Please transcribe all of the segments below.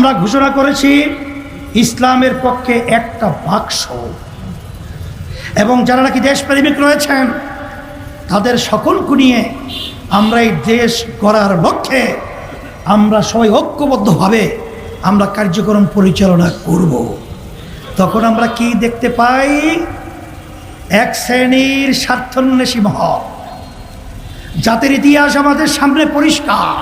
আমরা ঘোষণা করেছি ইসলামের পক্ষে একটা বাক্স, এবং যারা নাকি দেশপ্রেমিক রয়েছেন তাদের সকলকে নিয়ে আমরা এই দেশ গড়ার লক্ষ্যে আমরা সবাই ঐক্যবদ্ধভাবে আমরা কার্যক্রম পরিচালনা করব। তখন আমরা কি দেখতে পাই? এক শ্রেণীর স্বার্থান্বেষী মহল, জাতির ইতিহাস আমাদের সামনে পরিষ্কার।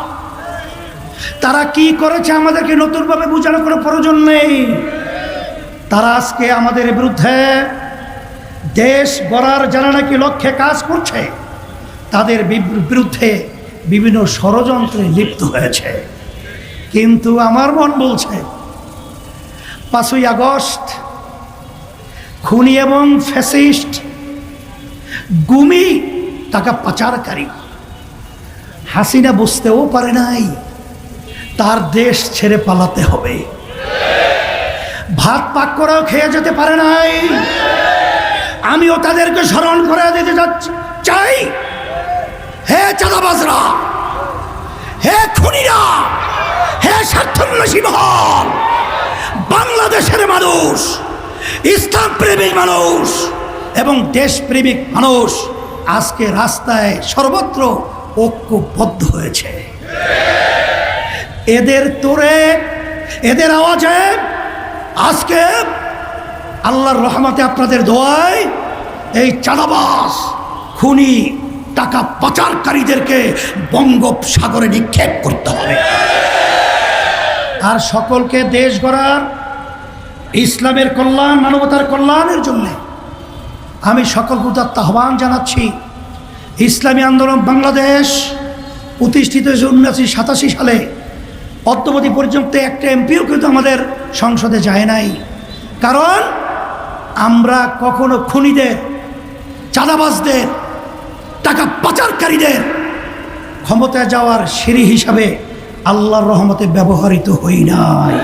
তারা কি করেছে আমাদেরকে নতুনভাবে বোঝানোর কোনো প্রয়োজন নেই। তারা আজকে আমাদের বিরুদ্ধে দেশ গড়ার যারা নাকি লক্ষ্যে কাজ করছে তাদের বিরুদ্ধে বিভিন্ন ষড়যন্ত্রে লিপ্ত হয়েছে। কিন্তু আমার মন বলছে 5ই আগস্ট খুনি এবং ফ্যাসিস্ট গুমি টাকা পাচারকারী হাসিনা বুঝতেও পারে নাই তার দেশ ছেড়ে পালাতে হবে। ভাত পাক করেও খেয়ে যেতে পারে নাই। আমিও তাদেরকে স্মরণ করে দিতে চাই, হে চাঁদাবাজরা, হে খুনিরা, হে স্বার্থান্বেষী মহল, বাংলাদেশের মানুষ, ইসলাম প্রেমিক মানুষ এবং দেশপ্রেমিক মানুষ আজকে রাস্তায় সর্বত্র ঐক্যবদ্ধ হয়েছে। এদের তোরে, এদের আওয়াজে আজকে আল্লাহর রহমতে আপনাদের দোয়ায় এই চাঁদাবাজ খুনি টাকা পাচারকারীদেরকে বঙ্গোপসাগরে নিক্ষেপ করতে হবে। আর সকলকে দেশ গড়ার, ইসলামের কল্যাণ, মানবতার কল্যাণের জন্য আমি সকলকে উদাত্ত আহ্বান জানাচ্ছি। ইসলামী আন্দোলন বাংলাদেশ প্রতিষ্ঠিত 1987 সালে অদ্যাবধি পর্যন্ত একটা এমপিও কিন্তু আমাদের সংসদে যায় নাই। কারণ আমরা কখনো খুনিদের, চাঁদাবাজদের, টাকা পাচারকারীদের ক্ষমতায় যাওয়ার সিঁড়ি হিসাবে আল্লাহর রহমতে ব্যবহৃত হই নাই।